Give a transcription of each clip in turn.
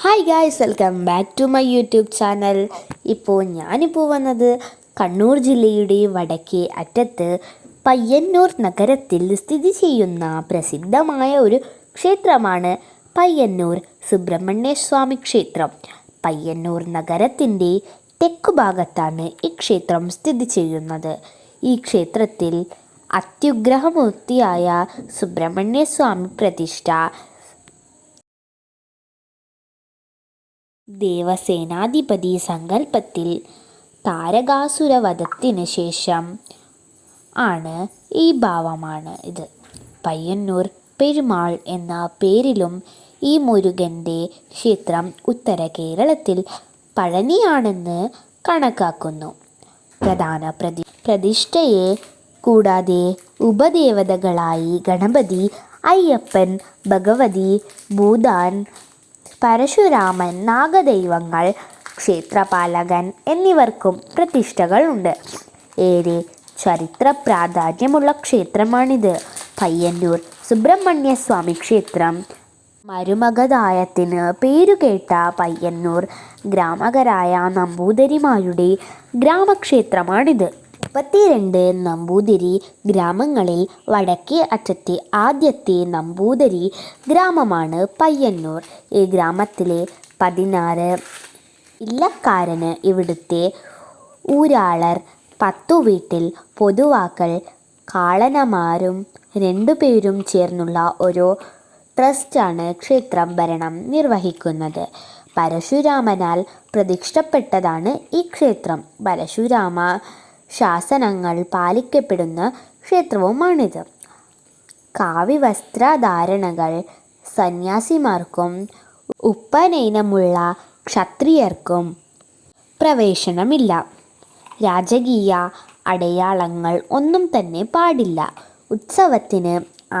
Hi guys, welcome back to my YouTube channel. ഞാനിപ്പോൾ വന്നത് കണ്ണൂർ ജില്ലയുടെ വടക്കേ അറ്റത്ത് പയ്യന്നൂർ നഗരത്തിൽ സ്ഥിതി ചെയ്യുന്ന പ്രസിദ്ധമായ ഒരു ക്ഷേത്രമാണ് പയ്യന്നൂർ സുബ്രഹ്മണ്യ സ്വാമി ക്ഷേത്രം. പയ്യന്നൂർ നഗരത്തിൻ്റെ തെക്കുഭാഗത്താണ് ഈ ക്ഷേത്രം സ്ഥിതി ചെയ്യുന്നത്. ഈ ക്ഷേത്രത്തിൽ അത്യുഗ്രഹമൂർത്തിയായ സുബ്രഹ്മണ്യ സ്വാമി പ്രതിഷ്ഠ ദേവസേനാധിപതി സങ്കല്പത്തിൽ താരകാസുരവധത്തിന് ശേഷം ആണ് ഈ ഭാവമാണ് ഇത്. പയ്യന്നൂർ പെരുമാൾ എന്ന പേരിലും ഈ മുരുകൻ്റെ ക്ഷേത്രം ഉത്തര കേരളത്തിൽ പഴനിയാണെന്ന് കണക്കാക്കുന്നു. പ്രധാന പ്രതിഷ്ഠയെ കൂടാതെ ഉപദേവതകളായി ഗണപതി, അയ്യപ്പൻ, ഭഗവതി, ഭൂതാൻ, പരശുരാമൻ, നാഗദൈവങ്ങൾ, ക്ഷേത്രപാലകൻ എന്നിവർക്കും പ്രതിഷ്ഠകളുണ്ട്. ഏറെ ചരിത്ര പ്രാധാന്യമുള്ള ക്ഷേത്രമാണിത്. പയ്യന്നൂർ സുബ്രഹ്മണ്യ സ്വാമി ക്ഷേത്രം മരുമകതായത്തിന് പേരുകേട്ട പയ്യന്നൂർ ഗ്രാമകരായ നമ്പൂതിരിമാരുടെ ഗ്രാമക്ഷേത്രമാണിത്. 32 നമ്പൂതിരി ഗ്രാമങ്ങളിൽ വടക്കേ അറ്റത്തെ ആദ്യത്തെ നമ്പൂതിരി ഗ്രാമമാണ് പയ്യന്നൂർ. ഈ ഗ്രാമത്തിലെ 16 ഇല്ലക്കാരന് ഇവിടുത്തെ ഊരാളർ, 10 വീട്ടിൽ പൊതുവാക്കൾ, കാളനമാരും 2 പേരും ചേർന്നുള്ള ഒരു ട്രസ്റ്റാണ് ക്ഷേത്രം ഭരണം നിർവഹിക്കുന്നത്. പരശുരാമനാൽ പ്രതിഷ്ഠപ്പെട്ടതാണ് ഈ ക്ഷേത്രം. പരശുരാമ ശാസനങ്ങൾ പാലിക്കപ്പെടുന്ന ക്ഷേത്രവുമാണിത്. കാവ്യവസ്ത്രധാരണകൾ സന്യാസിമാർക്കും ഉപനയനമുള്ള ക്ഷത്രിയർക്കും പ്രവേശനമില്ല. രാജകീയ അടയാളങ്ങൾ ഒന്നും തന്നെ പാടില്ല. ഉത്സവത്തിന്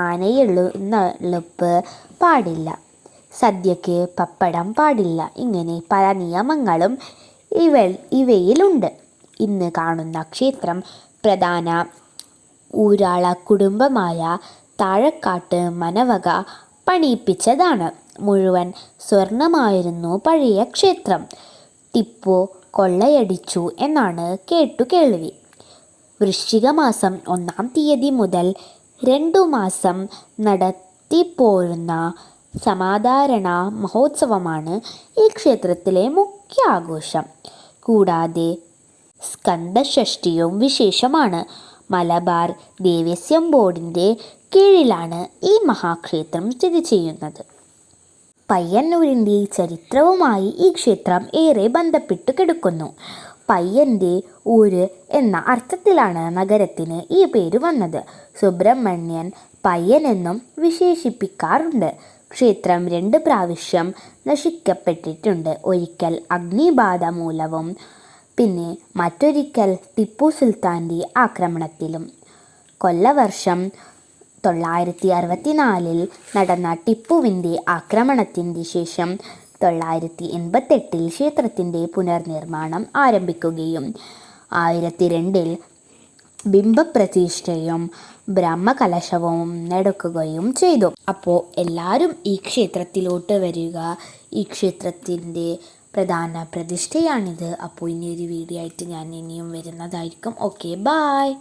ആനയെഴുന്നള്ളിപ്പ് പാടില്ല. സദ്യക്ക് പപ്പടം പാടില്ല. ഇങ്ങനെ പല നിയമങ്ങളും ഇവയിലുണ്ട്. ഇന്ന് കാണുന്ന ക്ഷേത്രം പ്രധാന ഊരാള കുടുംബമായ താഴക്കാട്ട് മനവക പണിയിപ്പിച്ചതാണ്. മുഴുവൻ സ്വർണമായിരുന്നു പഴയ ക്ഷേത്രം. ടിപ്പു കൊള്ളയടിച്ചു എന്നാണ് കേട്ടുകേൾവി. വൃശ്ചിക മാസം 1-ാം തീയതി മുതൽ 2 മാസം നടത്തിപ്പോരുന്ന സമാധരണ മഹോത്സവമാണ് ഈ ക്ഷേത്രത്തിലെ മുഖ്യ ആഘോഷം. കൂടാതെ സ്കന്ദഷഷ്ഠിയും വിശേഷമാണ്. മലബാർ ദേവസ്വം ബോർഡിൻ്റെ കീഴിലാണ് ഈ മഹാക്ഷേത്രം സ്ഥിതി ചെയ്യുന്നത്. പയ്യന്നൂരിൻ്റെ ചരിത്രവുമായി ഈ ക്ഷേത്രം ഏറെ ബന്ധപ്പെട്ട് കിടക്കുന്നു. പയ്യൻ്റെ ഊര് എന്ന അർത്ഥത്തിലാണ് നഗരത്തിന് ഈ പേര് വന്നത്. സുബ്രഹ്മണ്യൻ പയ്യൻ എന്നും വിശേഷിപ്പിക്കാറുണ്ട്. ക്ഷേത്രം 2 പ്രാവശ്യം നശിക്കപ്പെട്ടിട്ടുണ്ട്. ഒരിക്കൽ അഗ്നിബാധ മൂലവും പിന്നെ മറ്റൊരിക്കൽ ടിപ്പു സുൽത്താൻ്റെ ആക്രമണത്തിലും. കൊല്ലവർഷം 964 നടന്ന ടിപ്പുവിൻ്റെ ആക്രമണത്തിന് ശേഷം 988 ക്ഷേത്രത്തിൻ്റെ പുനർനിർമ്മാണം ആരംഭിക്കുകയും 1002 ബിംബപ്രതിഷ്ഠയും ബ്രഹ്മകലശവും നടക്കുകയും ചെയ്തു. അപ്പോൾ എല്ലാവരും ഈ ക്ഷേത്രത്തിലോട്ട് വരിക. ഈ ക്ഷേത്രത്തിൻ്റെ പ്രധാന പ്രതിഷ്ഠയാണിത്. അപ്പോൾ ഇനിയൊരു വീഡിയോ ആയിട്ട് ഞാൻ ഇനിയും വരുന്നതായിരിക്കും. Okay, bye.